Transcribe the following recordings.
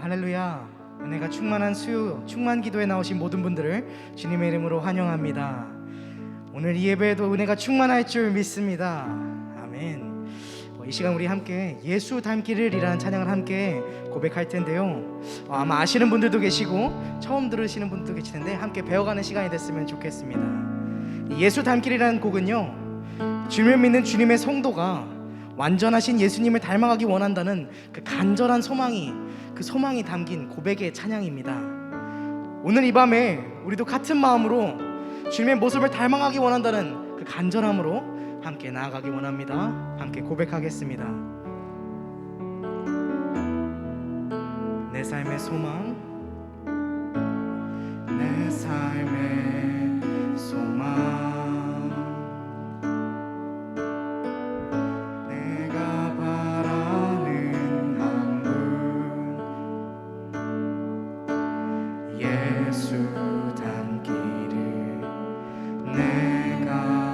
할렐루야. 은혜가 충만한 수요 충만 기도에 나오신 모든 분들을 주님의 이름으로 환영합니다. 오늘 이 예배에도 은혜가 충만할 줄 믿습니다. 아멘. 이 시간 우리 함께 예수 닮기를 이라는 찬양을 함께 고백할 텐데요. 아마 아시는 분들도 계시고 처음 들으시는 분들도 계시는데 함께 배워가는 시간이 됐으면 좋겠습니다. 이 예수 닮기라는 곡은요, 주님을 믿는 주님의 성도가 완전하신 예수님을 닮아가기 원한다는 그 간절한 소망이, 그 소망이 담긴 고백의 찬양입니다. 오늘 이 밤에 우리도 같은 마음으로 주님의 모습을 닮아가기 원한다는 그 간절함으로 함께 나아가기 원합니다. 함께 고백하겠습니다. 내 삶의 소망, 내 삶의 소망, 내가 바라는 한 분, 예수 닮기를 내가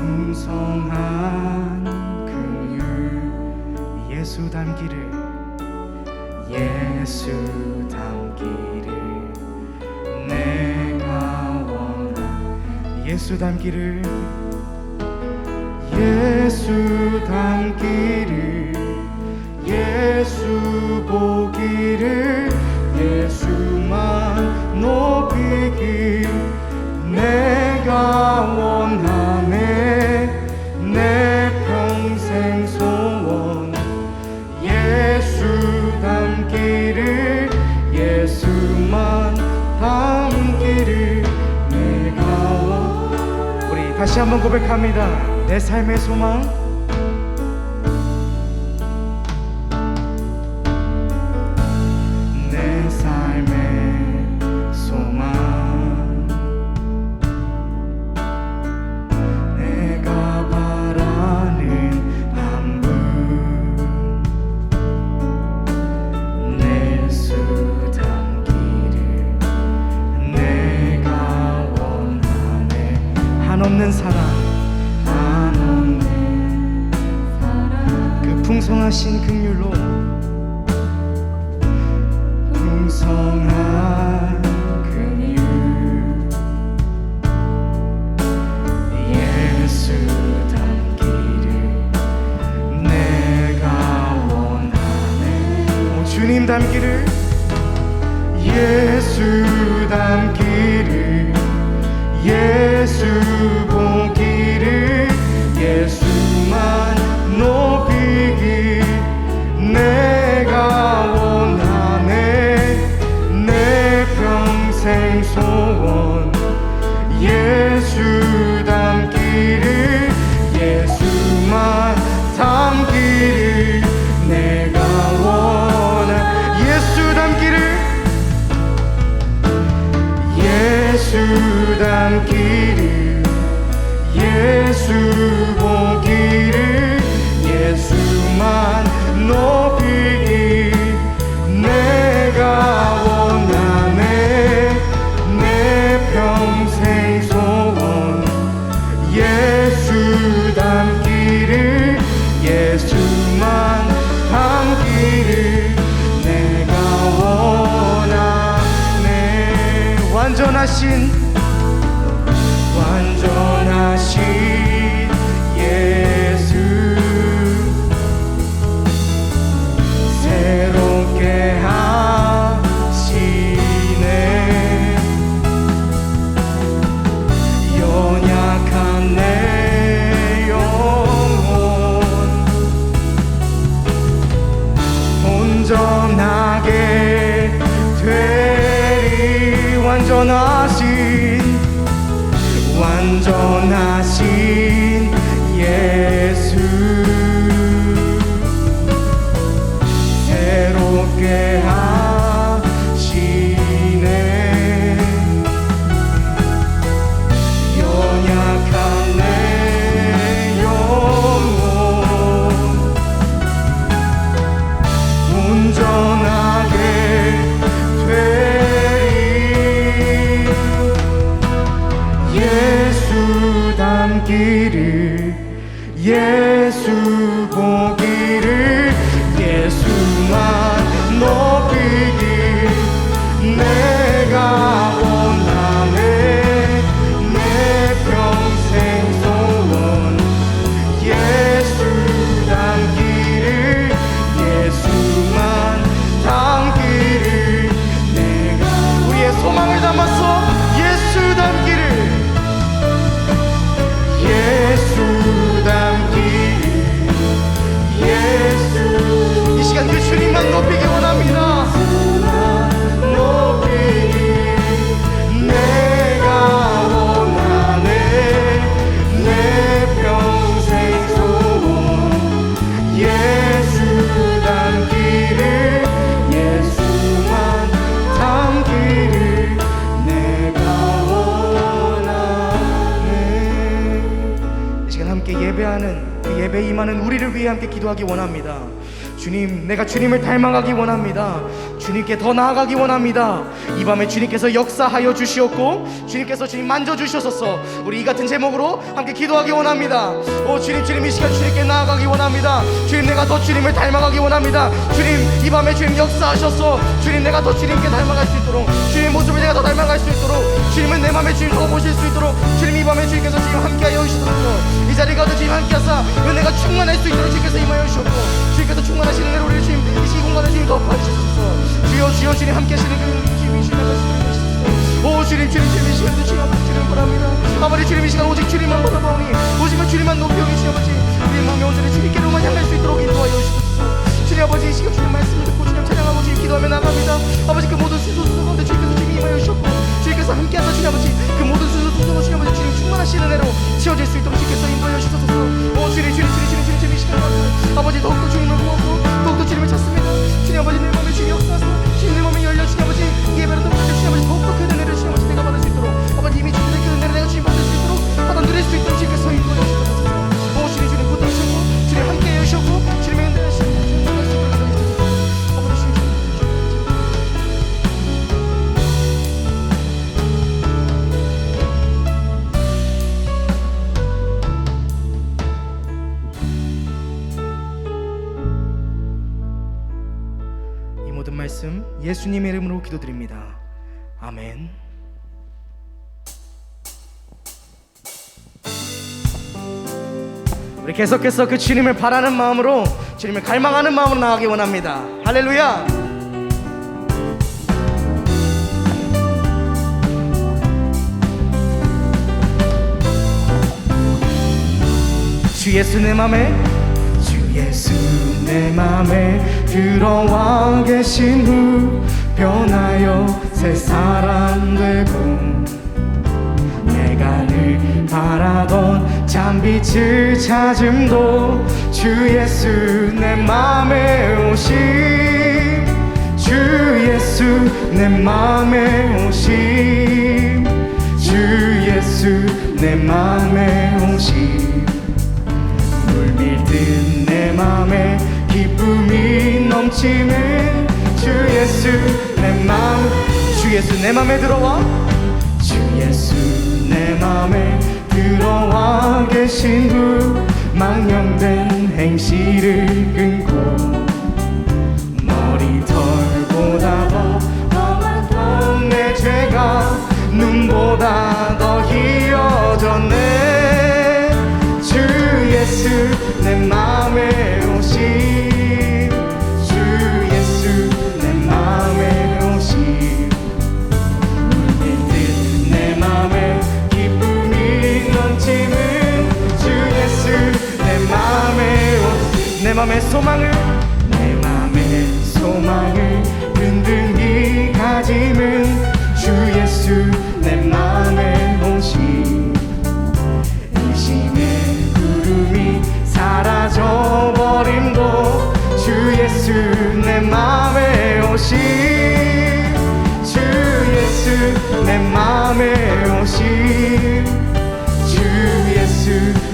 풍성한 긍휼, 예수 닮기를, 예수 닮기를 내가 원한, 예수 닮기를, 예수 닮기를, 예수 보기를, 예수만 높이길 내가 원하네. 내 평생 소원, 예수 닮기를, 예수만 닮기를 내가 원. 우리 다시 한번 고백합니다. 내 삶의 소망, 내 삶의 소망, 한없는 사랑, 한없는 사랑, 그 풍성하신 긍휼로, 풍성한 긍휼, 예수 닮기를 내가 원하네. 주님 닮기를, 예수 닮기를, 예수 보기를, 예수만 높이길 내가 원하네. 내 평생 소원, 예수 닮기를, 예수만 닮기를 내가 원하. 예수 닮기를, 예수 닮기를, 예수 보기를, 예수만 높이길 내가 원하네. 내 평생 소원, 예수 닮기를, 예수만 닮기를 내가 원하네. 완전하신 예수, 새롭게 하시네. 연약한 내 영혼 온전하게 되리. 완전하신 예수, 새롭게 하시네. 연약한 내 영혼 온전하게 되리. 예수 보기를 예수만 높이길 내가 원하네 내 평생 소원 예수 닮기를 예수만 닮기를 내가 우리의 소망을 담아서 예수 닮기를 예수 닮기를 예수 이 시간 그 주님만 높이기 원합니다. 높이길 내가 원하네 내 평생 소원 예수 닮기를 예수만 닮기를 내가 원하네. 이 시간 함께 예배하는 그 예배에 임하는 우리를 위해 함께 기도하기 원합니다. 주님, 내가 주님을 닮아가기 원합니다. 주님께 더 나아가기 원합니다. 이 밤에 주님께서 역사하여 주시옵고 주님께서 주님 만져주셔서 우리 이 같은 제목으로 함께 기도하기 원합니다. 오 주님, 주님 이 시간 주님께 나아가기 원합니다. 주님, 내가 더 주님을 닮아가기 원합니다. 주님, 이 밤에 주님 역사하셔서 주님, 내가 더 주님께 닮아갈 수 있도록 주님의 모습을 내가 더 닮아갈 수 있도록 주님은 내 맘에 주님 더 보실 수 있도록 주님 이 밤에 주님께서 지금 함께하여 주시도록 이 자리에 가도 주님 함께하사 은혜가 충만할 수 있도록 주님께서 임하여 주셨고 주님께서 충만하시는 은혜로 우리를 주님 이 시공간에 주님 더 봐주셔서 주여 주여 주님 함께하시는 그 주님 이 시간에 오 주님 주님 주님 이 시간에도 주님 앞에 주님 바랍니다. 아버지 주님 이 시간 오직 주님만 바라보니 오직은 주님만 높여오니 주님 아버지 우리의 마음이 온전히 주님께로만 향할 수 있도록 인도하여 주시옵소서. 주님 아버지 이 시간 주님 말씀을 듣고 주님 찬양하고 주님 기도하며 나갑니다. 아버지 그 모든 순서 가운데 주님께서 주님 임하여 주셨고 주님께서 함께하사 주님 아버지 그 모든 순서 주님 아버지 주님 충만하신 은혜로 채워질 수 있도록 주님께서 인도하여 주셔서 오 주님 주님 주님 주님 주님 이 시간 아버지 더욱더 주님을 구하고 더욱더 주님을 찾습니다. 주님 아버지 내 마음에 주님 역사하사 주님 내 마음에 열려 주님 아버지 예배로 더욱더 주님 아버지 더욱더 그 은혜를 주님 아버지 내가 받을 수 있도록 아버지 이미 주님의 그 은혜를 내가 주님 받을 수 있도록 받아 누릴 수 있도록 주님께서 인도하여 주셔서 오 주님 주님 붙들으셨고 주님 함께해 주셨고 주님의 은혜를 주님 받을 수 있도록 아버지 주님 이 모든 말씀 예수님의 이름으로 기도드립니다. 아멘. 우리 계속해서 그 주님을 바라는 마음으로 주님을 갈망하는 마음으로 나가기 원합니다. 할렐루야. 주 예수 내 맘에 주 예수 내 맘에 들어와 계신 후 변하여 새 사람 되고 내가 늘 바라던 참빛을 찾음도 주 예수 내 맘에 오심 주 예수 내 맘에 오심 주 예수 내 맘에 오심 물밀듯 내 맘에 기쁨이 넘치는 주 예수 내 맘 주 예수 내 맘에 들어와 주 예수 내 맘에 들어와 계신 후 망령된 행실을 끊고 머리털보다 더 험한 내 죄가 눈보다 더 희어졌네 주 예수 내 맘에 오심 주 예수 내 맘에 오심 물밀듯 내 맘에 기쁨이 넘치는 주 예수 내 맘에 오심 내 맘의 소망을 든든히 가짐은 주 예수 내 맘에 오심 의심의 구름이 사라져버림도 주 예수 내 맘에 오심 주 예수 내 맘에 오심 주 예수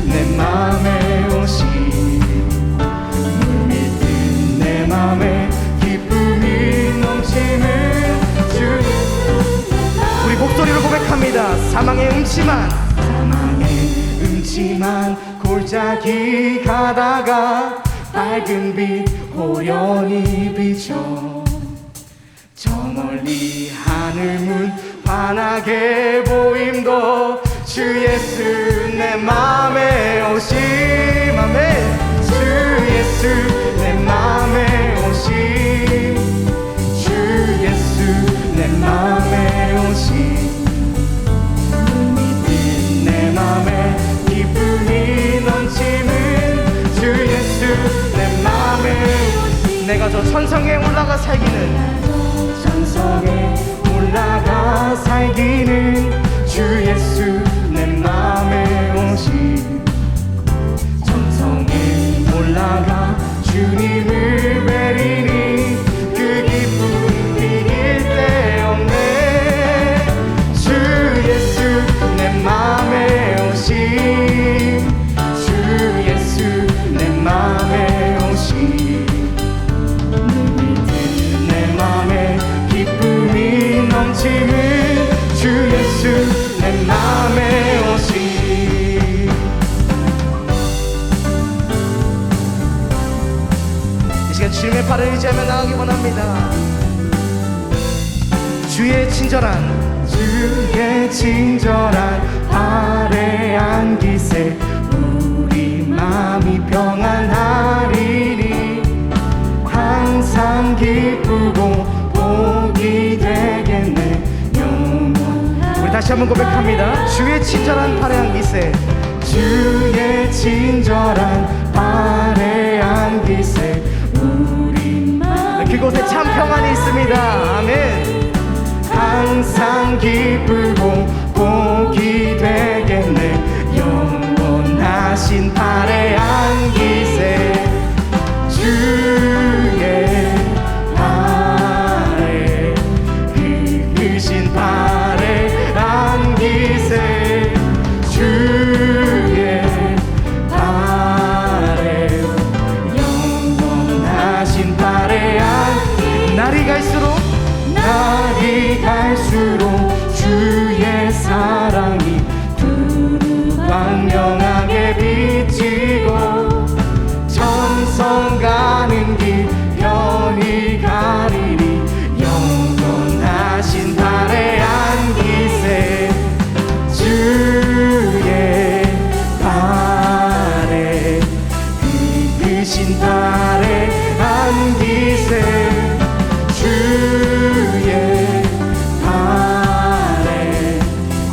내 맘에 오심 물밀듯 내 맘에 기쁨이 넘치는 주 우리 목소리로 고백합니다. 사망의 음침한 골짜기 가다가 밝은 빛 호련히 비춰 저 멀리 하늘 문 환하게 보임도 주 예수 내 맘에 오심 아멘 주 예수 내 맘에 오심 주 예수 내 맘에 오심 내 맘에 기쁨이 넘치는 주 예수 내 맘에 내가 저 천성에 올라가 살기는 천성에 올라가 살기는 주 예수 내 맘에 오심 천성에 올라가 주님을 뵈리니 그 기쁨 이길 데 없네 주 예수 내 맘에 오심 주 예수 내 맘에 오심 내 맘에 기쁨이 넘치는 주 예수 내 맘에 오심 이 시간 주님의 팔을 의지하며 나가기 원합니다 주의 친절한 팔에 안기세 우리 마음이 평안하리니 항상 기쁘고 복이 되겠네 영원 우리 다시 한번 고백합니다 주의 친절한 팔에 안기세 주의 친절한 팔에 안기세 우리 마음 그곳에 참 평안이 있습니다 아멘 항상 기쁘고 복이 되겠네 영원하신 팔에 안기세 주의 팔에 크신 팔에 안기세 주의 팔에 영원하신 팔에 날이 갈수록 주의 사랑이 두루 광명하게 비치고 천성 가는 길 편히 가리리 영원하신 팔에 안기세 주의 팔에 크신 팔에 안기세 주의 팔에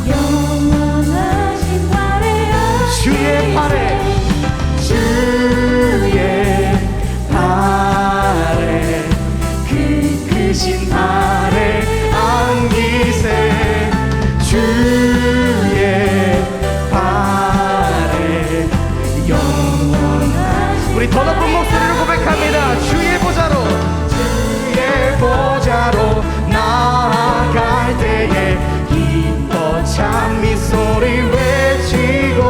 영원하신 팔에 주의 팔에 주의 팔에 크신 팔에 안기세 주의 팔에 영원하신 우리 더 높은 목소리로 고백합니다 주의 보좌로 나아갈 때에 기뻐 찬미 소리 외치고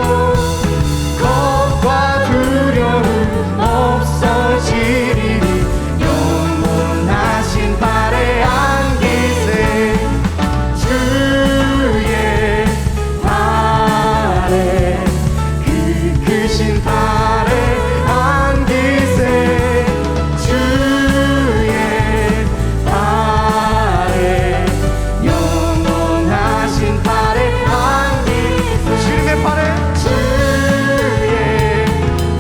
겁과 두려움 없어지리니 영원하신 팔에 안기세 주의 팔에 크신 팔에 안기세 주의 팔에 영원하신 팔에 안기세 주님의 팔에 주의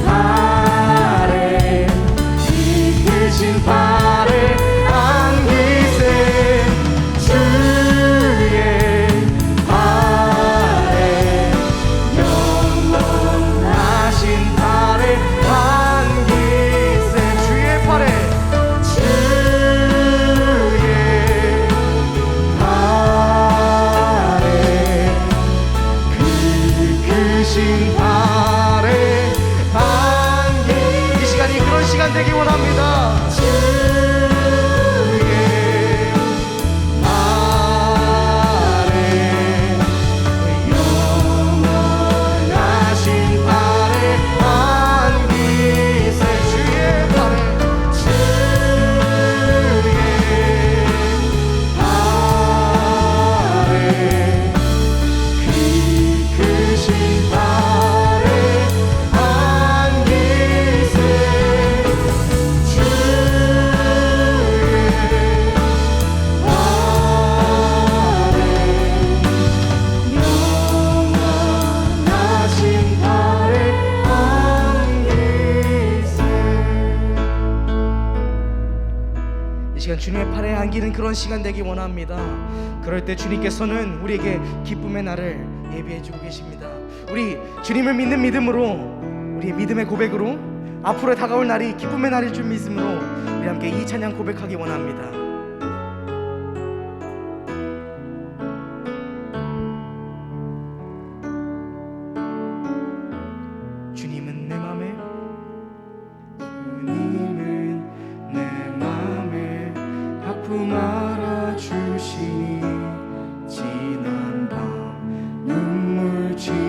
팔에 크신 팔에 안기세 주의 팔에 영원하신 팔에 안기세 주의 팔에 크신 팔에 안기 이 시간이 그런 시간 되기 원합니다 시간 주님의 팔에 안기는 그런 시간 되기 원합니다. 그럴 때 주님께서는 우리에게 기쁨의 날을 예비해 주고 계십니다. 우리 주님을 믿는 믿음으로, 우리의 믿음의 고백으로 앞으로 다가올 날이 기쁨의 날일 줄 믿음으로 우리 함께 이 찬양 고백하기 원합니다. 주님은 내 맘에, 주님은 내 맘에 아픔 알아주시니 지난 밤 눈물 지워주시고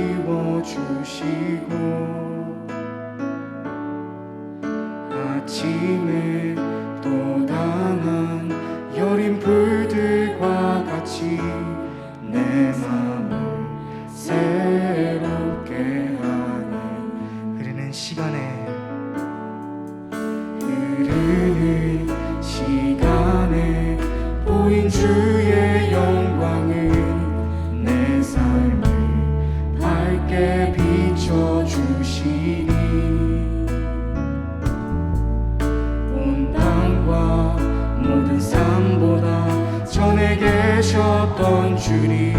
아침에 또 당한 여린 불들과 같이 내 맘을 새롭게 하네. 흐르는 시간에, 흐르는 시간에 보인 주의 영광은 내 삶을 밝게 비춰주시니 온 땅과 모든 삶보다 전에 계셨던 주님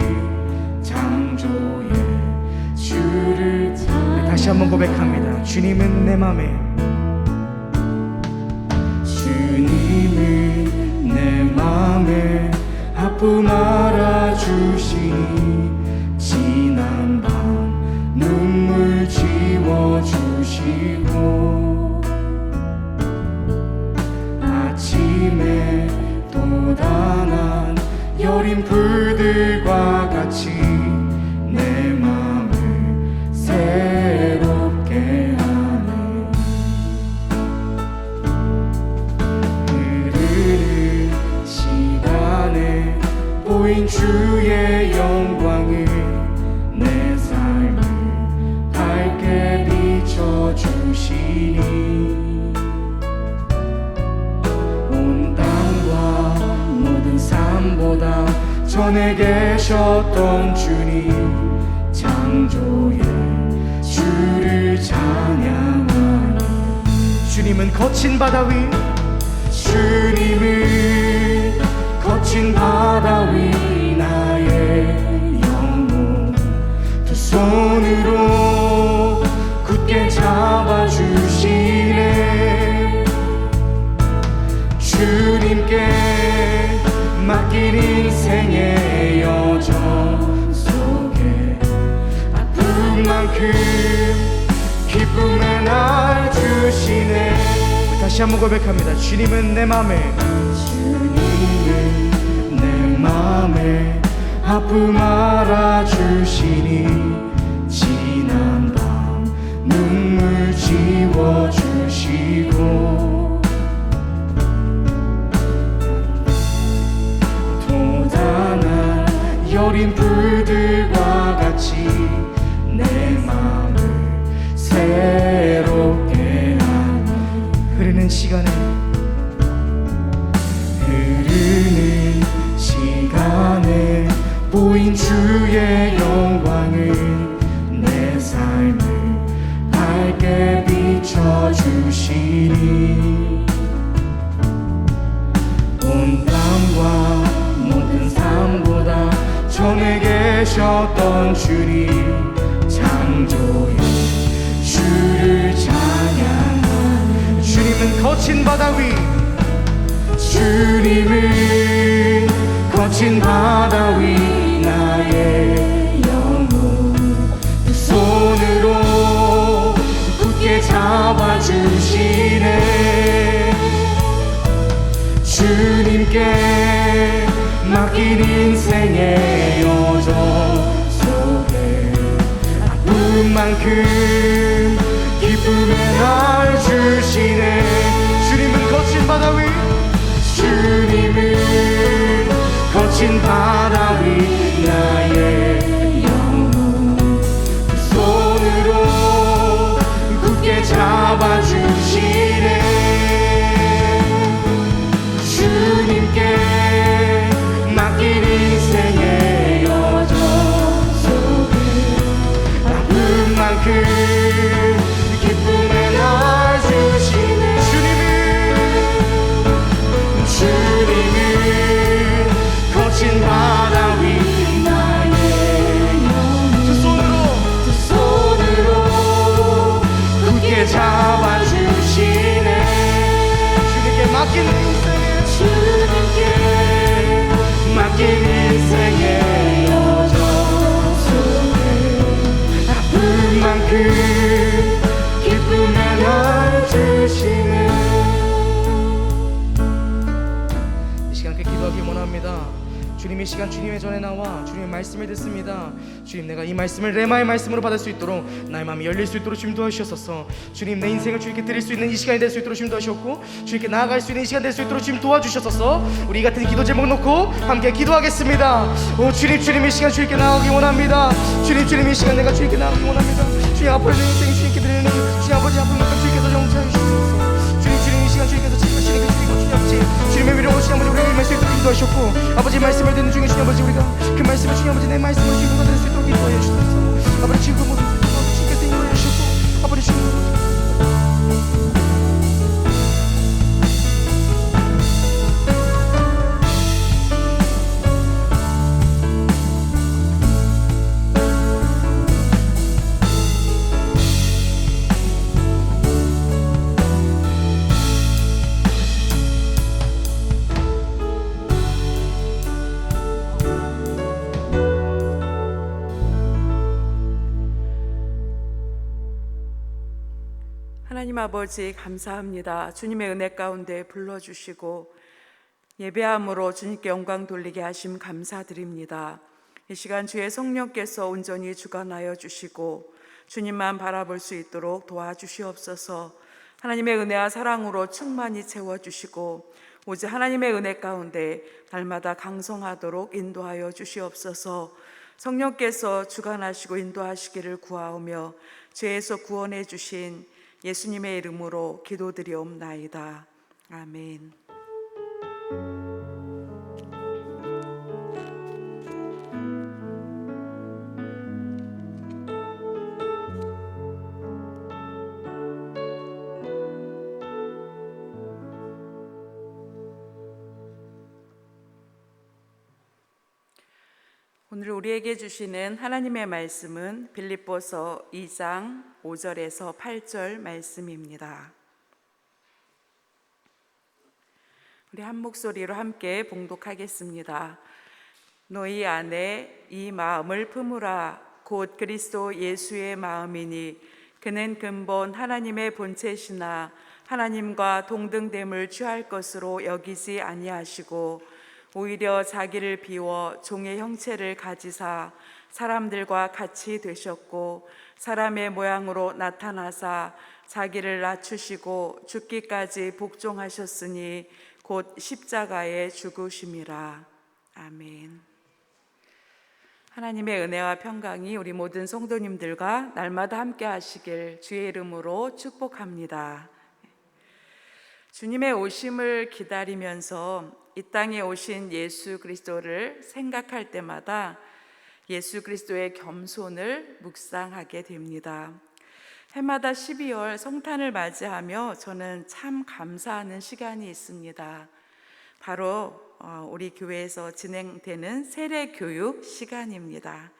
창조의 주를 다시 한번 고백합니다. 주님은 내 맘에, 주님은 내 맘에 아픔 알아주시니 지난 밤 눈물 지워주시고 아침에 또 단한 여린 불들과 같이 내 맘을 새롭게 하네. 흐르는 시간에 보인 주의 영광을 내 삶을 밝게 비춰주시니 온 땅과 모든 삶보다 전에 계셨던 주님 창조의 주를 찬양하니 주님은 거친 바다 위, 주님은 거친 바다 위 나의 영혼 두 손으로 굳게 잡아주시네. 주님께 맡긴 인생의 여정 속에 아픈 만큼 기쁨의 날 주시네. 다시 한번 고백합니다. 주님은 내 맘에, 주님은 내 맘에 아픔 알아주시니 지난 밤 눈물 지워주시고 또 단한 여린 불들과 같이 내 맘을 새롭게 하니 흐르는 시간에, 흐르는 시간에 보인 주의 영광을 내 삶을 밝게 비춰주시니 온 땅과 모든 삶보다 전에 계셨던 주님 창조의 주를 찬양하니 주님은 거친 바다 위, 주님은 거친 바다 위 나의 영혼 두 손으로 굳게 잡아주시네. 주님께 맡긴 인생의 여정 속에 아픈 만큼 기쁨의 날 주시네. 주님은 거친 바다 위, 주님은 거친 바다 위 나의 영혼 두 손으로 굳게 잡아주시네. 주님께 맡긴 인생의 여정 속에 아픈 만큼 기쁨의 날 기도합니다. 주님, 이 시간 주님의 전에 나와 주님의 말씀을 듣습니다. 주님, 내가 이 말씀을 레마의 말씀으로 받을 수 있도록 나의 마음이 열릴 수 있도록 주님 도와주셔서 주님, 내 인생을 주님께 드릴 수 있는 이 시간이 될 수 있도록 주님 도와주셨고 주님께 나아갈 수 있는 이 시간 될 수 있도록 주님 도와주셔서 우리 같은 기도 제목 놓고 함께 기도하겠습니다. 오 주님, 주님 이 시간 주님께 나아가기 원합니다. 주님, 주님 이 시간 내가 주님께 나아가기 원합니다. 주님, 앞으로 내 인생 주님께 드리는 주님 아버지 아픈 것들 주님께서 용서해 주시옵소서. 주님, 주님 이 시간 주님께서 책임지시는 그 주님 주님 아버지 주님의 위로로 주님 아버지 우리에게 임할 수 있도록 기도하셨고 아버지 말씀을 듣는 중에 주님 아버지 우리가 그 말씀을 주님 아버지 내 말씀을 주님 받을 수 있도록 기도하여 주옵소서. 아버지 지금 모든 주님께서 인도해 주셨고 아버지 주님 하나님 아버지 감사합니다. 주님의 은혜 가운데 불러주시고 예배함으로 주님께 영광 돌리게 하심 감사드립니다. 이 시간 주의 성령께서 온전히 주관하여 주시고 주님만 바라볼 수 있도록 도와주시옵소서. 하나님의 은혜와 사랑으로 충만히 채워주시고 오직 하나님의 은혜 가운데 날마다 강성하도록 인도하여 주시옵소서. 성령께서 주관하시고 인도하시기를 구하오며 죄에서 구원해 주신 예수님의 이름으로 기도드리옵나이다. 아멘. 오늘 우리에게 주시는 하나님의 말씀은 빌립보서 2장 5절에서 8절 말씀입니다. 우리 한 목소리로 함께 봉독하겠습니다. 너희 안에 이 마음을 품으라. 곧 그리스도 예수의 마음이니 그는 근본 하나님의 본체시나 하나님과 동등됨을 취할 것으로 여기지 아니하시고 오히려 자기를 비워 종의 형체를 가지사 사람들과 같이 되셨고 사람의 모양으로 나타나사 자기를 낮추시고 죽기까지 복종하셨으니 곧 십자가에 죽으심이라. 아멘. 하나님의 은혜와 평강이 우리 모든 성도님들과 날마다 함께 하시길 주의 이름으로 축복합니다. 주님의 오심을 기다리면서 이 땅에 오신 예수 그리스도를 생각할 때마다 예수 그리스도의 겸손을 묵상하게 됩니다. 해마다 12월 성탄을 맞이하며 저는 참 감사하는 시간이 있습니다. 바로 우리 교회에서 진행되는 세례 교육 시간입니다.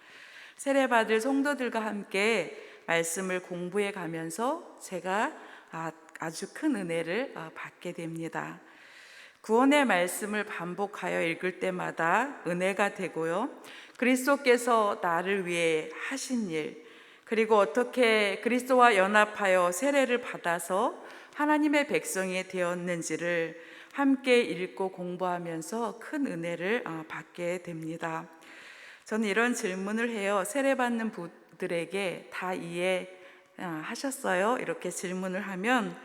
세례 받을 성도들과 함께 말씀을 공부해 가면서 제가 아주 큰 은혜를 받게 됩니다. 구원의 말씀을 반복하여 읽을 때마다 은혜가 되고요. 그리스도께서 나를 위해 하신 일, 그리고 어떻게 그리스도와 연합하여 세례를 받아서 하나님의 백성이 되었는지를 함께 읽고 공부하면서 큰 은혜를 받게 됩니다. 저는 이런 질문을 해요. 세례받는 분들에게 다 이해하셨어요? 이렇게 질문을 하면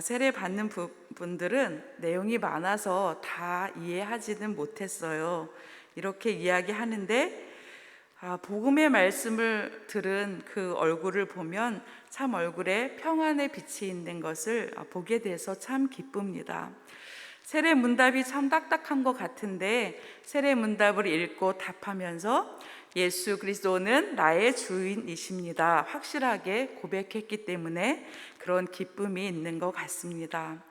세례 받는 분들은 내용이 많아서 다 이해하지는 못했어요. 이렇게 이야기하는데 복음의 말씀을 들은 그 얼굴을 보면 참 얼굴에 평안의 빛이 있는 것을 보게 돼서 참 기쁩니다. 세례 문답이 참 딱딱한 것 같은데 세례 문답을 읽고 답하면서 예수 그리스도는 나의 주인이십니다 확실하게 고백했기 때문에 그런 기쁨이 있는 것 같습니다.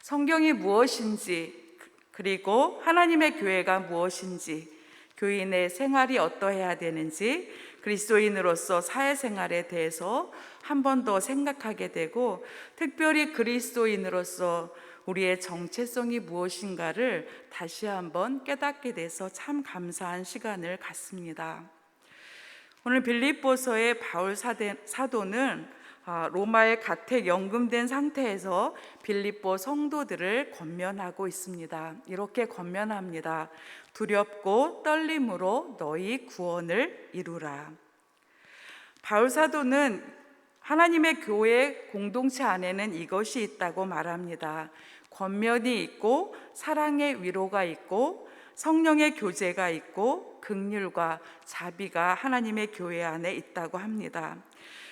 성경이 무엇인지, 그리고 하나님의 교회가 무엇인지, 교인의 생활이 어떠해야 되는지, 그리스도인으로서 사회생활에 대해서 한 번 더 생각하게 되고, 특별히 그리스도인으로서 우리의 정체성이 무엇인가를 다시 한번 깨닫게 돼서 참 감사한 시간을 갖습니다. 오늘 빌립보서의 바울 사도는 로마에 가택 연금된 상태에서 빌립보 성도들을 권면하고 있습니다. 이렇게 권면합니다. 두렵고 떨림으로 너희 구원을 이루라. 바울 사도는 하나님의 교회 공동체 안에는 이것이 있다고 말합니다. 권면이 있고 사랑의 위로가 있고 성령의 교제가 있고 긍휼과 자비가 하나님의 교회 안에 있다고 합니다.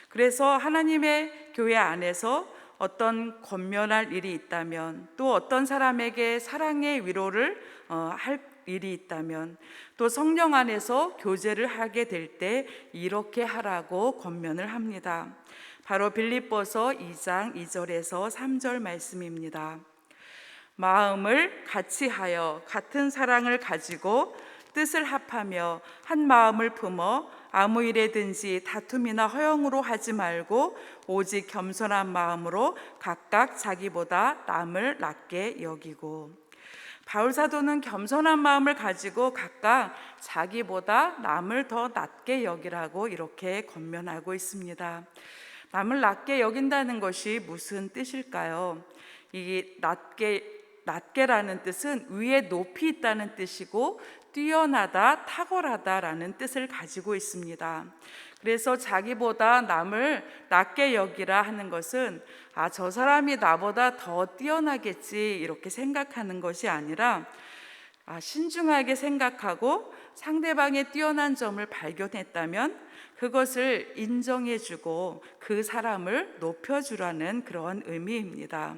그래서 하나님의 교회 안에서 어떤 권면할 일이 있다면, 또 어떤 사람에게 사랑의 위로를 할 일이 있다면, 또 성령 안에서 교제를 하게 될 때 이렇게 하라고 권면을 합니다. 바로 빌립보서 2장 2절에서 3절 말씀입니다. 마음을 같이 하여 같은 사랑을 가지고 뜻을 합하며 한 마음을 품어 아무 일에든지 다툼이나 허영으로 하지 말고 오직 겸손한 마음으로 각각 자기보다 남을 낮게 여기고. 바울 사도는 겸손한 마음을 가지고 각각 자기보다 남을 더 낮게 여기라고 이렇게 권면하고 있습니다. 남을 낮게 여긴다는 것이 무슨 뜻일까요? 이 낮게라는 뜻은 위에 높이 있다는 뜻이고 뛰어나다, 탁월하다라는 뜻을 가지고 있습니다. 그래서 자기보다 남을 낮게 여기라 하는 것은 저 사람이 나보다 더 뛰어나겠지 이렇게 생각하는 것이 아니라 신중하게 생각하고 상대방의 뛰어난 점을 발견했다면 그것을 인정해주고 그 사람을 높여주라는 그런 의미입니다.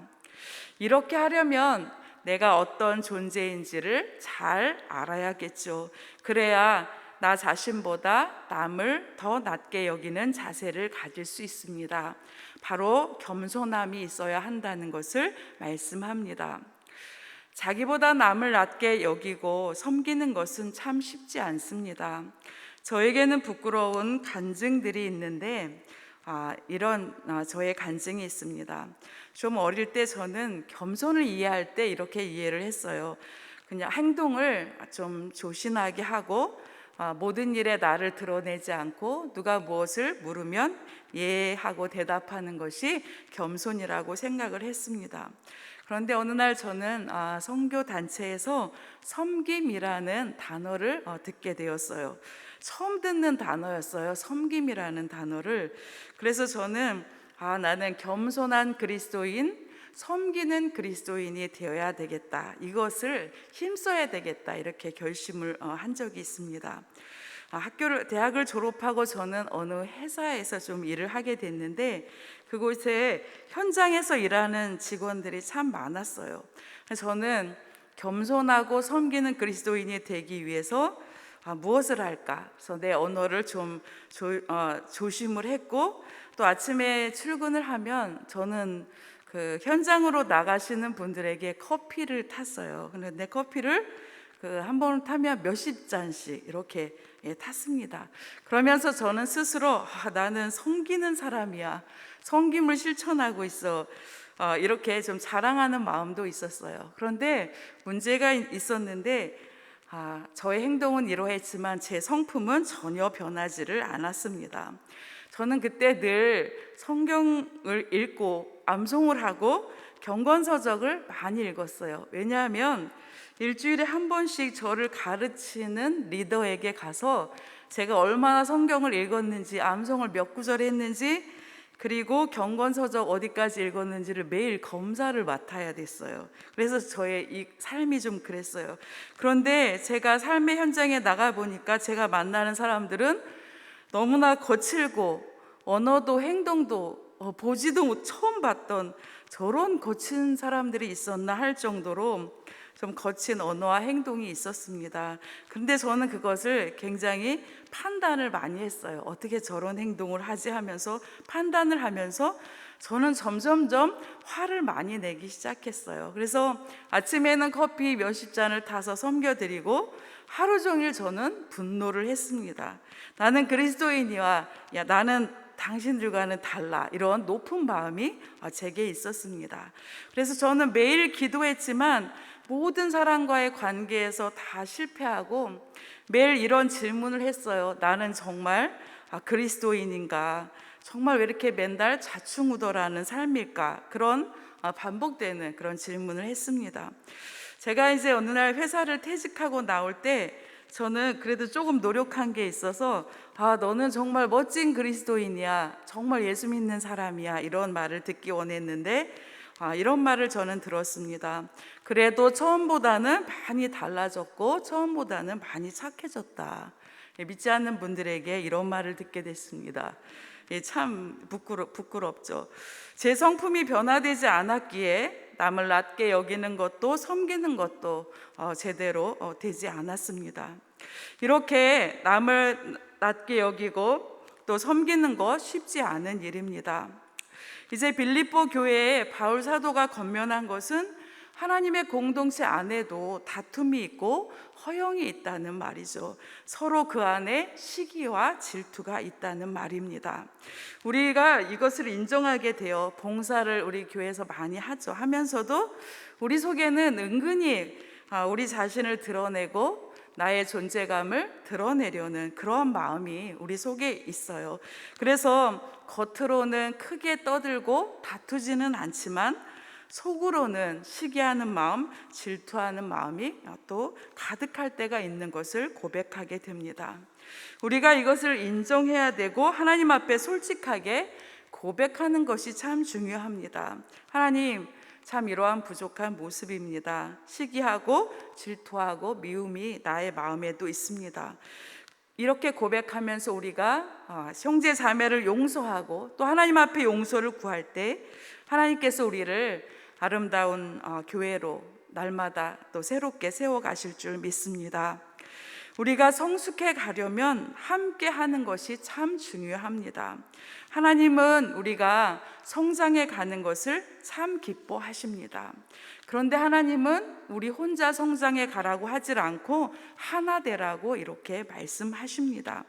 이렇게 하려면 내가 어떤 존재인지를 잘 알아야겠죠. 그래야 나 자신보다 남을 더 낮게 여기는 자세를 가질 수 있습니다. 바로 겸손함이 있어야 한다는 것을 말씀합니다. 자기보다 남을 낮게 여기고 섬기는 것은 참 쉽지 않습니다. 저에게는 부끄러운 간증들이 있는데 이런 저의 간증이 있습니다. 좀 어릴 때 저는 겸손을 이해할 때 이렇게 이해를 했어요. 그냥 행동을 좀 조신하게 하고 모든 일에 나를 드러내지 않고 누가 무엇을 물으면 예 하고 대답하는 것이 겸손이라고 생각을 했습니다. 그런데 어느 날 저는 선교 단체에서 섬김이라는 단어를 듣게 되었어요. 처음 듣는 단어였어요. 섬김이라는 단어를. 그래서 저는 나는 겸손한 그리스도인, 섬기는 그리스도인이 되어야 되겠다. 이것을 힘써야 되겠다. 이렇게 결심을 한 적이 있습니다. 대학을 졸업하고 저는 어느 회사에서 좀 일을 하게 됐는데 그곳에 현장에서 일하는 직원들이 참 많았어요. 저는 겸손하고 섬기는 그리스도인이 되기 위해서 무엇을 할까? 그래서 내 언어를 좀 조심을 했고 또 아침에 출근을 하면 저는 그 현장으로 나가시는 분들에게 커피를 탔어요. 근데 내 커피를 한 번 타면 몇십 잔씩 이렇게 탔습니다. 그러면서 저는 스스로 나는 섬기는 사람이야. 섬김을 실천하고 있어. 이렇게 좀 자랑하는 마음도 있었어요. 그런데 문제가 있었는데 저의 행동은 이러했지만 제 성품은 전혀 변하지를 않았습니다. 저는 그때 늘 성경을 읽고 암송을 하고 경건서적을 많이 읽었어요. 왜냐하면 일주일에 한 번씩 저를 가르치는 리더에게 가서 제가 얼마나 성경을 읽었는지, 암송을 몇 구절 했는지, 그리고 경건서적 어디까지 읽었는지를 매일 검사를 맡아야 됐어요. 그래서 저의 이 삶이 좀 그랬어요. 그런데 제가 삶의 현장에 나가 보니까 제가 만나는 사람들은 너무나 거칠고 언어도 행동도 보지도 처음 봤던 저런 거친 사람들이 있었나 할 정도로 좀 거친 언어와 행동이 있었습니다. 근데 저는 그것을 굉장히 판단을 많이 했어요. 어떻게 저런 행동을 하지 하면서 판단을 하면서 저는 점점점 화를 많이 내기 시작했어요. 그래서 아침에는 커피 몇십 잔을 타서 섬겨드리고 하루 종일 저는 분노를 했습니다. 나는 그리스도인이와 나는 당신들과는 달라, 이런 높은 마음이 제게 있었습니다. 그래서 저는 매일 기도했지만 모든 사람과의 관계에서 다 실패하고 매일 이런 질문을 했어요. 나는 정말 그리스도인인가? 정말 왜 이렇게 맨날 좌충우돌하는 삶일까? 그런 반복되는 그런 질문을 했습니다. 제가 이제 어느 날 회사를 퇴직하고 나올 때 저는 그래도 조금 노력한 게 있어서 너는 정말 멋진 그리스도인이야, 정말 예수 믿는 사람이야, 이런 말을 듣기 원했는데 이런 말을 저는 들었습니다. 그래도 처음보다는 많이 달라졌고 처음보다는 많이 착해졌다. 믿지 않는 분들에게 이런 말을 듣게 됐습니다. 참 부끄럽죠. 제 성품이 변화되지 않았기에 남을 낮게 여기는 것도 섬기는 것도 제대로 되지 않았습니다. 이렇게 남을 낮게 여기고 또 섬기는 것 쉽지 않은 일입니다. 이제 빌립보 교회에 바울 사도가 권면한 것은 하나님의 공동체 안에도 다툼이 있고 허영이 있다는 말이죠. 서로 그 안에 시기와 질투가 있다는 말입니다. 우리가 이것을 인정하게 되어 봉사를 우리 교회에서 많이 하면서도 우리 속에는 은근히 우리 자신을 드러내고 나의 존재감을 드러내려는 그런 마음이 우리 속에 있어요. 그래서 겉으로는 크게 떠들고 다투지는 않지만 속으로는 시기하는 마음, 질투하는 마음이 또 가득할 때가 있는 것을 고백하게 됩니다. 우리가 이것을 인정해야 되고 하나님 앞에 솔직하게 고백하는 것이 참 중요합니다. 하나님, 참 이러한 부족한 모습입니다. 시기하고 질투하고 미움이 나의 마음에도 있습니다. 이렇게 고백하면서 우리가 형제 자매를 용서하고 또 하나님 앞에 용서를 구할 때 하나님께서 우리를 아름다운 교회로 날마다 또 새롭게 세워가실 줄 믿습니다. 우리가 성숙해 가려면 함께 하는 것이 참 중요합니다. 하나님은 우리가 성장해 가는 것을 참 기뻐하십니다. 그런데 하나님은 우리 혼자 성장해 가라고 하질 않고 하나 되라고 이렇게 말씀하십니다.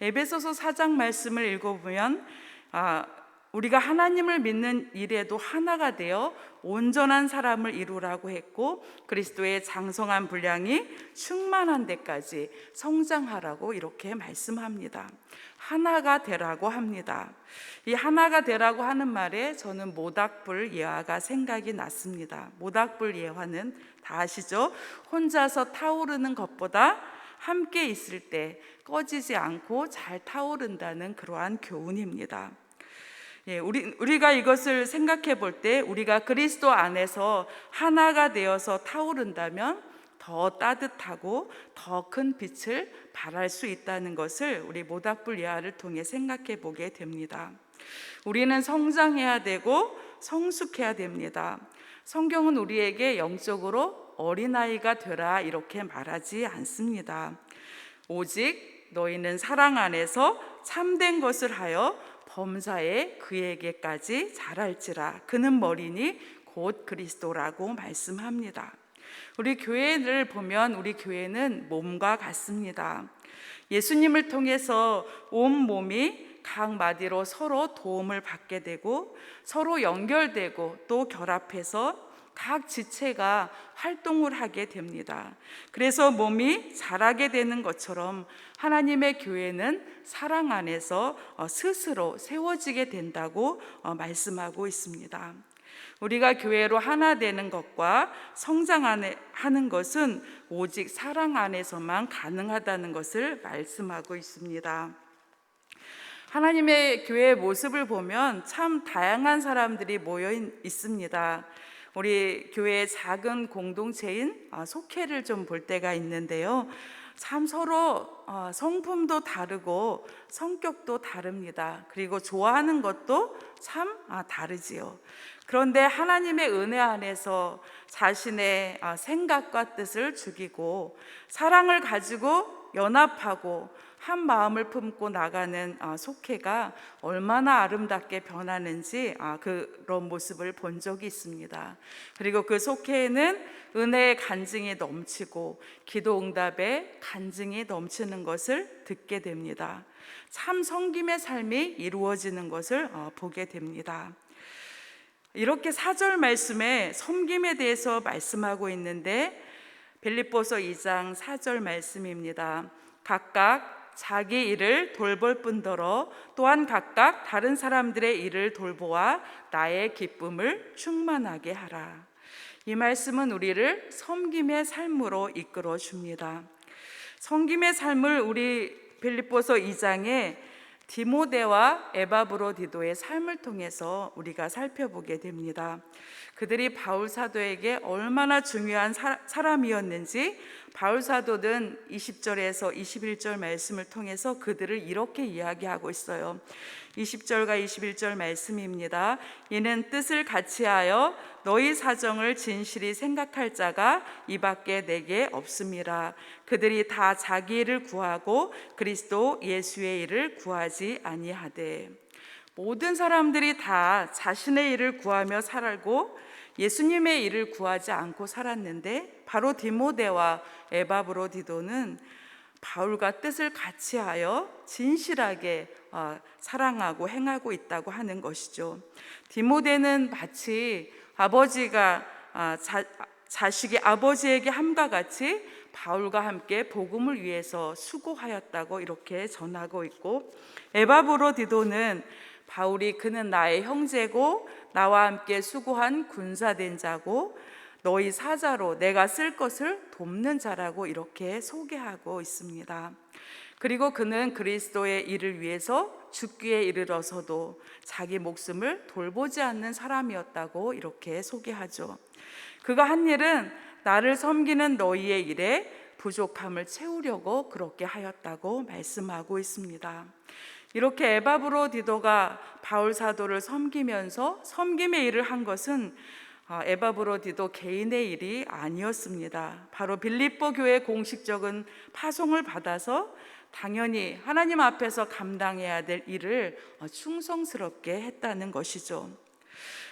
에베소서 4장 말씀을 읽어보면 우리가 하나님을 믿는 일에도 하나가 되어 온전한 사람을 이루라고 했고 그리스도의 장성한 분량이 충만한 데까지 성장하라고 이렇게 말씀합니다. 하나가 되라고 합니다. 이 하나가 되라고 하는 말에 저는 모닥불 예화가 생각이 났습니다. 모닥불 예화는 다 아시죠? 혼자서 타오르는 것보다 함께 있을 때 꺼지지 않고 잘 타오른다는 그러한 교훈입니다. 우리가 이것을 생각해 볼 때 우리가 그리스도 안에서 하나가 되어서 타오른다면 더 따뜻하고 더 큰 빛을 발할 수 있다는 것을 우리 모닥불 예화를 통해 생각해 보게 됩니다. 우리는 성장해야 되고 성숙해야 됩니다. 성경은 우리에게 영적으로 어린아이가 되라 이렇게 말하지 않습니다. 오직 너희는 사랑 안에서 참된 것을 하여 범사에 그에게까지 자랄지라. 그는 머리니 곧 그리스도라고 말씀합니다. 우리 교회를 보면 우리 교회는 몸과 같습니다. 예수님을 통해서 온 몸이 각 마디로 서로 도움을 받게 되고 서로 연결되고 또 결합해서 각 지체가 활동을 하게 됩니다. 그래서 몸이 자라게 되는 것처럼 하나님의 교회는 사랑 안에서 스스로 세워지게 된다고 말씀하고 있습니다. 우리가 교회로 하나 되는 것과 성장하는 것은 오직 사랑 안에서만 가능하다는 것을 말씀하고 있습니다. 하나님의 교회의 모습을 보면 참 다양한 사람들이 모여 있습니다. 우리 교회의 작은 공동체인 속회를 좀 볼 때가 있는데요. 참 서로 성품도 다르고 성격도 다릅니다. 그리고 좋아하는 것도 참 다르지요. 그런데 하나님의 은혜 안에서 자신의 생각과 뜻을 죽이고 사랑을 가지고 연합하고 한 마음을 품고 나가는 속회가 얼마나 아름답게 변하는지 그런 모습을 본 적이 있습니다. 그리고 그 속회에는 은혜의 간증이 넘치고 기도 응답에 간증이 넘치는 것을 듣게 됩니다. 참 섬김의 삶이 이루어지는 것을 보게 됩니다. 이렇게 4절 말씀에 섬김에 대해서 말씀하고 있는데 빌립보서 2장 4절 말씀입니다. 각각 자기 일을 돌볼 뿐더러 또한 각각 다른 사람들의 일을 돌보아 나의 기쁨을 충만하게 하라. 이 말씀은 우리를 섬김의 삶으로 이끌어 줍니다. 섬김의 삶을 우리 빌립보서 2장에 디모데와 에바브로디도의 삶을 통해서 우리가 살펴보게 됩니다. 그들이 바울 사도에게 얼마나 중요한 사람이었는지 바울 사도는 20절에서 21절 말씀을 통해서 그들을 이렇게 이야기하고 있어요. 20절과 21절 말씀입니다. 이는 뜻을 같이하여 너희 사정을 진실이 생각할 자가 이밖에 내게 없음이라. 그들이 다 자기 일을 구하고 그리스도 예수의 일을 구하지 아니하되. 모든 사람들이 다 자신의 일을 구하며 살고 예수님의 일을 구하지 않고 살았는데 바로 디모데와 에바브로디도는 바울과 뜻을 같이하여 진실하게 사랑하고 행하고 있다고 하는 것이죠. 디모데는 마치 아버지가 자식이 아버지에게 함과 같이 바울과 함께 복음을 위해서 수고하였다고 이렇게 전하고 있고, 에바브로디도는 바울이 그는 나의 형제고 나와 함께 수고한 군사된 자고 너희 사자로 내가 쓸 것을 돕는 자라고 이렇게 소개하고 있습니다. 그리고 그는 그리스도의 일을 위해서 죽기에 이르러서도 자기 목숨을 돌보지 않는 사람이었다고 이렇게 소개하죠. 그가 한 일은 나를 섬기는 너희의 일에 부족함을 채우려고 그렇게 하였다고 말씀하고 있습니다. 이렇게 에바브로디도가 바울 사도를 섬기면서 섬김의 일을 한 것은 에바브로디도 개인의 일이 아니었습니다. 바로 빌립보 교회 공식적인 파송을 받아서 당연히 하나님 앞에서 감당해야 될 일을 충성스럽게 했다는 것이죠.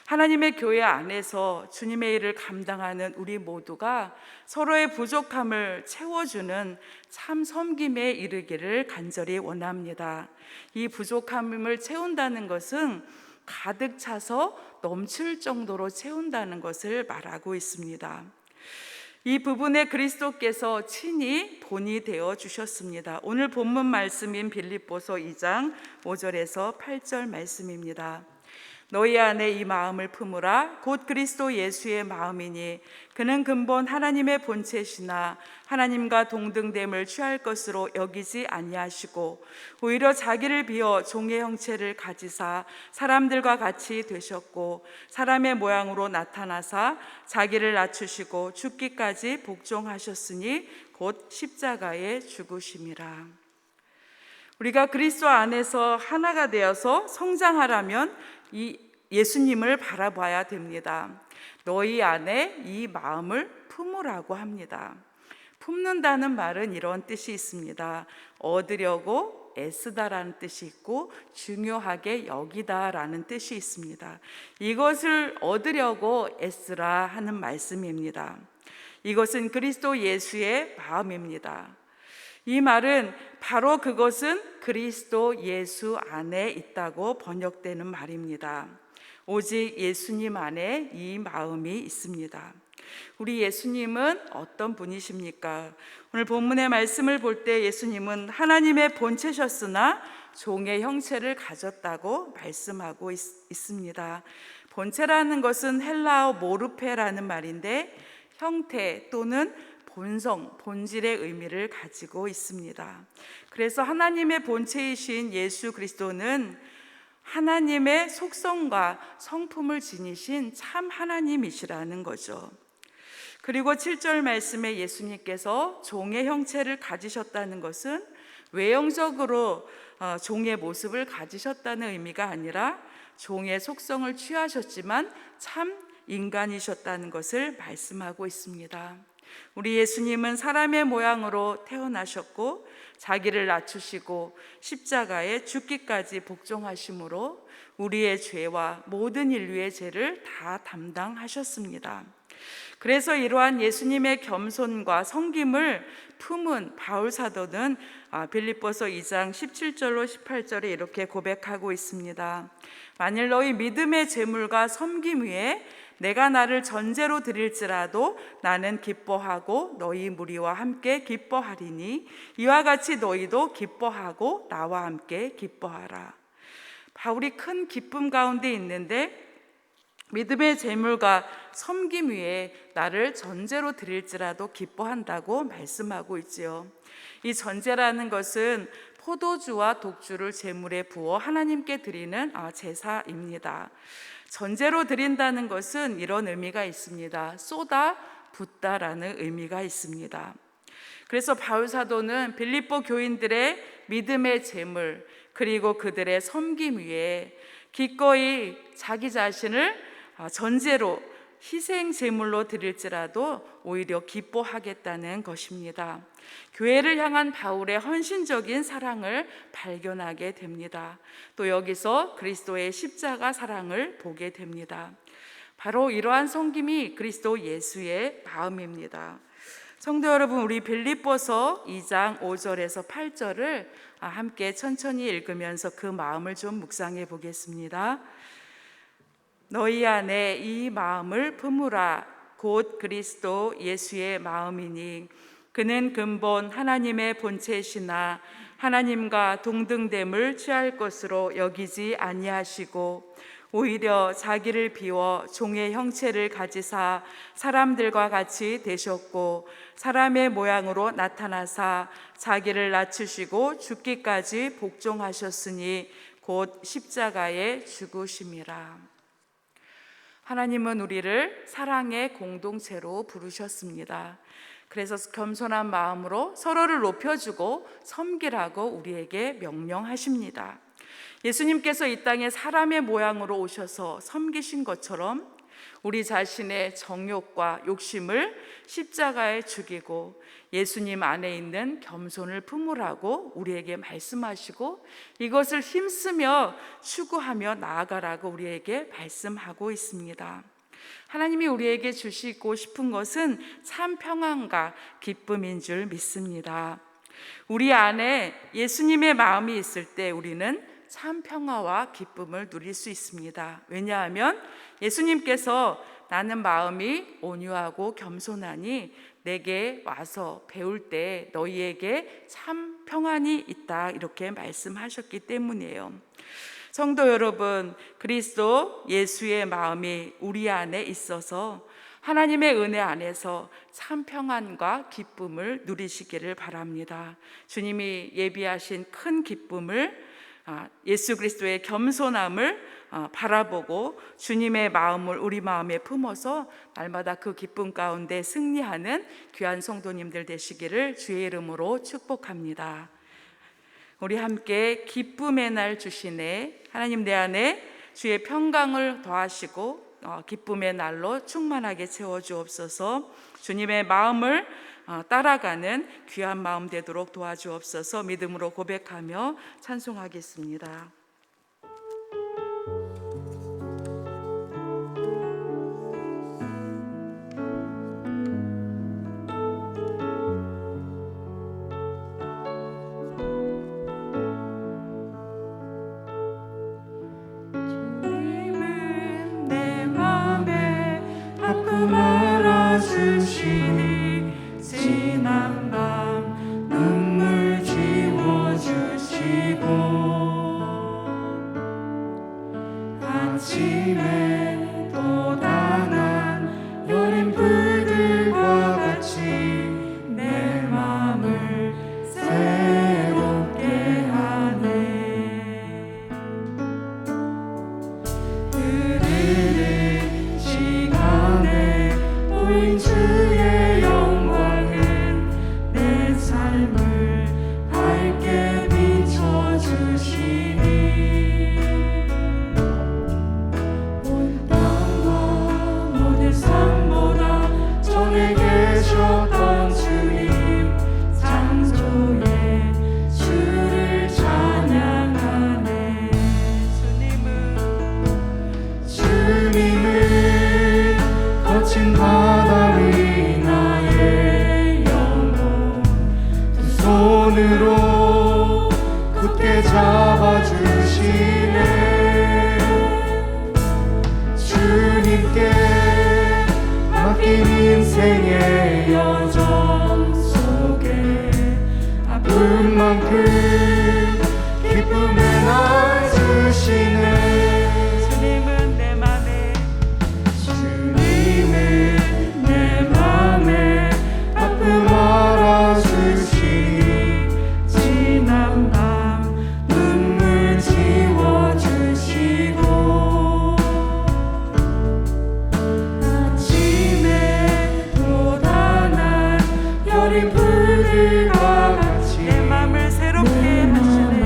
하나님의 교회 안에서 주님의 일을 감당하는 우리 모두가 서로의 부족함을 채워주는 참 섬김에 이르기를 간절히 원합니다. 이 부족함을 채운다는 것은 가득 차서 넘칠 정도로 채운다는 것을 말하고 있습니다. 이 부분에 그리스도께서 친히 본이 되어 주셨습니다. 오늘 본문 말씀인 빌립보서 2장 5절에서 8절 말씀입니다. 너희 안에 이 마음을 품으라. 곧 그리스도 예수의 마음이니 그는 근본 하나님의 본체시나 하나님과 동등됨을 취할 것으로 여기지 아니하시고 오히려 자기를 비어 종의 형체를 가지사 사람들과 같이 되셨고 사람의 모양으로 나타나사 자기를 낮추시고 죽기까지 복종하셨으니 곧 십자가에 죽으심이라. 우리가 그리스도 안에서 하나가 되어서 성장하려면 이 예수님을 바라봐야 됩니다. 너희 안에 이 마음을 품으라고 합니다. 품는다는 말은 이런 뜻이 있습니다. 얻으려고 애쓰다라는 뜻이 있고 중요하게 여기다라는 뜻이 있습니다. 이것을 얻으려고 애쓰라 하는 말씀입니다. 이것은 그리스도 예수의 마음입니다. 이 말은 바로 그것은 그리스도 예수 안에 있다고 번역되는 말입니다. 오직 예수님 안에 이 마음이 있습니다. 우리 예수님은 어떤 분이십니까? 오늘 본문의 말씀을 볼 때 예수님은 하나님의 본체셨으나 종의 형체를 가졌다고 말씀하고 있습니다. 본체라는 것은 헬라어 모르페라는 말인데 형태 또는 본성, 본질의 의미를 가지고 있습니다. 그래서 하나님의 본체이신 예수 그리스도는 하나님의 속성과 성품을 지니신 참 하나님이시라는 거죠. 그리고 7절 말씀에 예수님께서 종의 형체를 가지셨다는 것은 외형적으로 종의 모습을 가지셨다는 의미가 아니라 종의 속성을 취하셨지만 참 인간이셨다는 것을 말씀하고 있습니다. 우리 예수님은 사람의 모양으로 태어나셨고 자기를 낮추시고 십자가에 죽기까지 복종하심으로 우리의 죄와 모든 인류의 죄를 다 담당하셨습니다. 그래서 이러한 예수님의 겸손과 섬김을 품은 바울 사도는 빌립보서 2장 17절로 18절에 이렇게 고백하고 있습니다. 만일 너희 믿음의 재물과 섬김 위에 내가 나를 전제로 드릴지라도 나는 기뻐하고 너희 무리와 함께 기뻐하리니 이와 같이 너희도 기뻐하고 나와 함께 기뻐하라. 바울이 큰 기쁨 가운데 있는데 믿음의 제물과 섬김 위에 나를 전제로 드릴지라도 기뻐한다고 말씀하고 있지요. 이 전제라는 것은 포도주와 독주를 제물에 부어 하나님께 드리는 제사입니다. 전제로 드린다는 것은 이런 의미가 있습니다. 쏟아 붓다라는 의미가 있습니다. 그래서 바울 사도는 빌립보 교인들의 믿음의 제물 그리고 그들의 섬김 위에 기꺼이 자기 자신을 전제로 희생 제물로 드릴지라도 오히려 기뻐하겠다는 것입니다. 교회를 향한 바울의 헌신적인 사랑을 발견하게 됩니다. 또 여기서 그리스도의 십자가 사랑을 보게 됩니다. 바로 이러한 섬김이 그리스도 예수의 마음입니다. 성도 여러분, 우리 빌립보서 2장 5절에서 8절을 함께 천천히 읽으면서 그 마음을 좀 묵상해 보겠습니다. 너희 안에 이 마음을 품으라. 곧 그리스도 예수의 마음이니 그는 근본 하나님의 본체시나 하나님과 동등됨을 취할 것으로 여기지 아니하시고 오히려 자기를 비워 종의 형체를 가지사 사람들과 같이 되셨고 사람의 모양으로 나타나사 자기를 낮추시고 죽기까지 복종하셨으니 곧 십자가에 죽으심이라. 하나님은 우리를 사랑의 공동체로 부르셨습니다. 그래서 겸손한 마음으로 서로를 높여주고 섬기라고 우리에게 명령하십니다. 예수님께서 이 땅에 사람의 모양으로 오셔서 섬기신 것처럼 우리 자신의 정욕과 욕심을 십자가에 죽이고 예수님 안에 있는 겸손을 품으라고 우리에게 말씀하시고 이것을 힘쓰며 추구하며 나아가라고 우리에게 말씀하고 있습니다. 하나님이 우리에게 주시고 싶은 것은 참 평안과 기쁨인 줄 믿습니다. 우리 안에 예수님의 마음이 있을 때 우리는 참 평화와 기쁨을 누릴 수 있습니다. 왜냐하면 예수님께서 나는 마음이 온유하고 겸손하니 내게 와서 배울 때 너희에게 참 평안이 있다 이렇게 말씀하셨기 때문이에요. 성도 여러분, 그리스도 예수의 마음이 우리 안에 있어서 하나님의 은혜 안에서 참 평안과 기쁨을 누리시기를 바랍니다. 주님이 예비하신 큰 기쁨을 예수 그리스도의 겸손함을 바라보고 주님의 마음을 우리 마음에 품어서 날마다 그 기쁨 가운데 승리하는 귀한 성도님들 되시기를 주의 이름으로 축복합니다. 우리 함께 기쁨의 날 주시네. 하나님 내 안에 주의 평강을 더하시고 기쁨의 날로 충만하게 채워주옵소서. 주님의 마음을 따라가는 귀한 마음 되도록 도와주옵소서. 믿음으로 고백하며 찬송하겠습니다. 주님은 내 맘에 아픔 알아주시니 지난 밤 눈물 지워주시고 아침에 또 당한 여린 불들과 같이 내 맘을 새롭게 하네. 흐르는 시간에 보인 주의 영광은 내 삶을 밝게 비춰주시니 온 땅과 모든 삶보다 전에 계셨던 주님 창조의 주를 찬양하네. 주님은 거친 바다 위 나의 영혼 두 손으로 굳게 잡아주시네. 주님께 인생의 여정 속에 아픈 만큼 기쁨의 날 주시네. 주님은 내 맘에 주님은 내 맘에 아픔 알아주시니 지난 밤 눈물 지워주시고 아침에 돋아난 여린 불들과 같이 내 맘을 새롭게 하시네.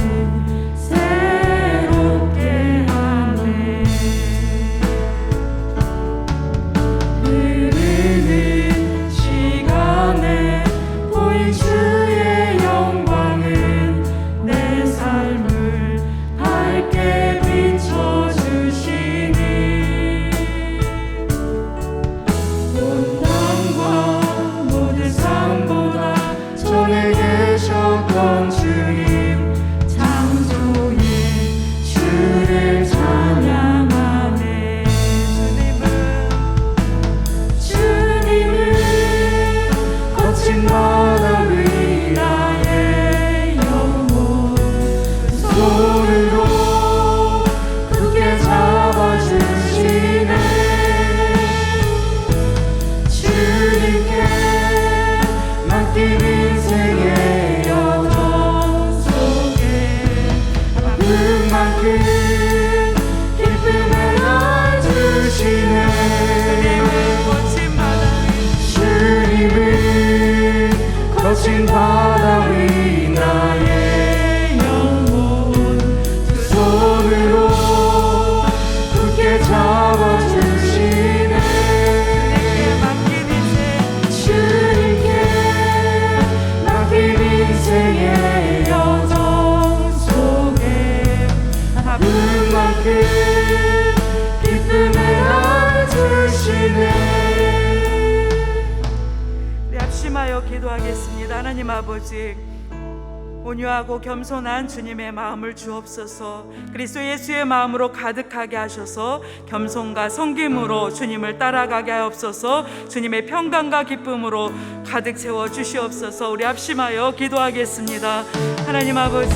새롭게 하네. 흐르는 시간에 보인 주의 영광은 내 삶을 밝게 비춰주시니 온 땅과 모든 삶보다 전에 계셨던 주님 창조의 주를 찬양하네. 주님은 거친 바다 위 나의 영혼 손으로 굳게 잡아주시네. 주님께 맡긴 인생의 여정 속에 아픈 만큼 기쁨을 날 주시네. 거친 바다 주님은 거친 바다 위 나의 영혼 두 손으로 굳게 잡아주시네. 맡긴 인생 주님께 맡긴 인생의 여정 속에 아픈 만큼 기쁨을 날 주시네. 우리 합심하여 기도하겠습니다. 하나님 아버지, 온유하고 겸손한 주님의 마음을 주옵소서. 그리스도 예수의 마음으로 가득하게 하셔서 겸손과 섬김으로 주님을 따라가게 하옵소서. 주님의 평강과 기쁨으로 가득 채워 주시옵소서. 우리 합심하여 기도하겠습니다. 하나님 아버지,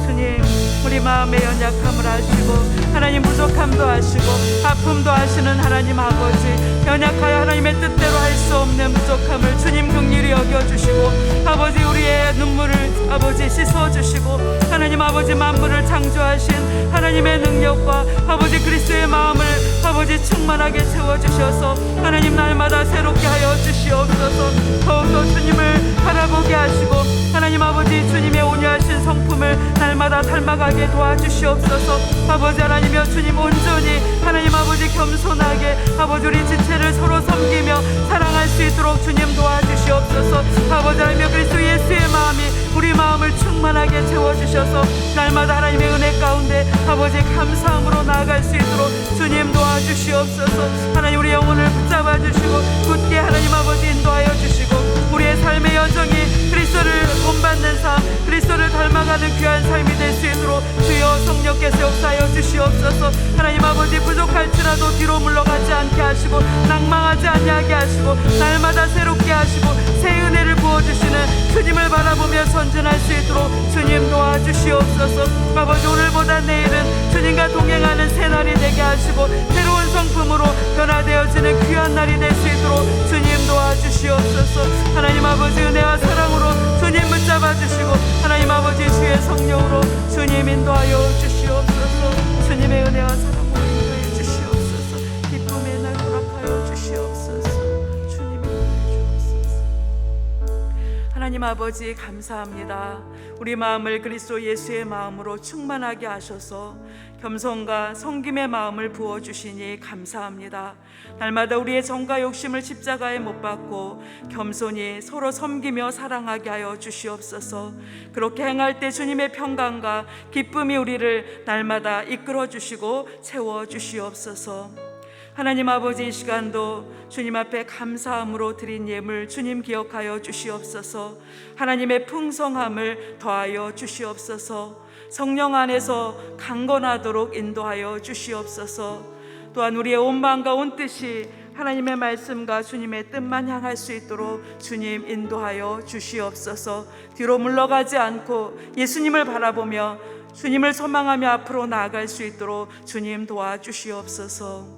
주님 우리 마음의 연약함을 아시고 하나님 부족함도 아시고 아픔도 아시는 하나님 아버지, 연약하여 하나님의 뜻대로 할 수 없는 부족함을 주님 긍휼히 여겨주시고 아버지 우리의 눈물을 아버지 씻어주시고 하나님 아버지 만물을 창조하신 하나님의 능력과 아버지 그리스도의 마음을 아버지 충만하게 채워주셔서 하나님 날마다 새롭게 하여 주시옵소서. 더욱더 주님을 바라보게 하시고 하나님 아버지 주님의 온유하신 성품을 날마다 닮아가게 도와주시옵소서. 아버지 하나님여 주님 온전히 하나님 아버지 겸손하게 아버지 우리 지체를 서로 섬기며 사랑할 수 있도록 주님 도와주시옵소서. 아버지 하나님여 그리스도 예수의 마음이 우리 마음을 충만하게 채워주셔서 날마다 하나님의 은혜 가운데 아버지 감사함으로 나아갈 수 있도록 주님 도와주시옵소서. 하나님 우리 영혼을 붙잡아 주시고 굳게 하나님 아버지 인도하여 주시고 우리의 삶의 여정이 그리스도를 본받는 삶, 그리스도를 닮아가는 귀한 삶이 될 수 있도록 주여 성령께서 역사하여 주시옵소서. 하나님 아버지 부족할지라도 뒤로 물러가지 않게 하시고 낭망하지 아니하게 하시고 날마다 새롭게 하시고 새 은혜를 부어주시는 주님을 바라보며 선전할 수 있도록 주님 도와주시옵소서. 아버지 오늘보다 내일은 주님과 동행하는 새 날이 되게 하시고 새로운 성품으로 변화되어지는 귀한 날이 될 수 있도록 주님 도와주시옵소서. 하나님 아버지 은혜와 사랑으로 주님 붙잡아 주시고 하나님 아버지 주의 성령으로 주님 인도하여 주시옵소서. 주님의 은혜와 사랑으로 인도해 주시옵소서. 기쁨의 날 허락하여 주시옵소서. 주님 인도해 주옵소서. 하나님 아버지 감사합니다. 우리 마음을 그리스도 예수의 마음으로 충만하게 하셔서 겸손과 섬김의 마음을 부어주시니 감사합니다. 날마다 우리의 정과 욕심을 십자가에 못 박고 겸손히 서로 섬기며 사랑하게 하여 주시옵소서. 그렇게 행할 때 주님의 평강과 기쁨이 우리를 날마다 이끌어 주시고 채워 주시옵소서. 하나님 아버지 이 시간도 주님 앞에 감사함으로 드린 예물 주님 기억하여 주시옵소서. 하나님의 풍성함을 더하여 주시옵소서. 성령 안에서 강건하도록 인도하여 주시옵소서. 또한 우리의 온 마음과 온 뜻이 하나님의 말씀과 주님의 뜻만 향할 수 있도록 주님 인도하여 주시옵소서. 뒤로 물러가지 않고 예수님을 바라보며 주님을 소망하며 앞으로 나아갈 수 있도록 주님 도와주시옵소서.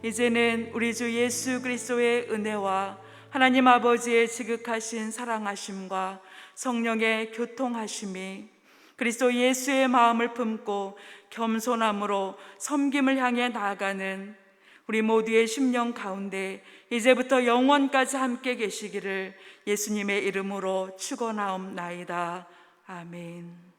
이제는 우리 주 예수 그리스도의 은혜와 하나님 아버지의 지극하신 사랑하심과 성령의 교통하심이 그리스도 예수의 마음을 품고 겸손함으로 섬김을 향해 나아가는 우리 모두의 심령 가운데 이제부터 영원까지 함께 계시기를 예수님의 이름으로 축원하옵나이다. 아멘.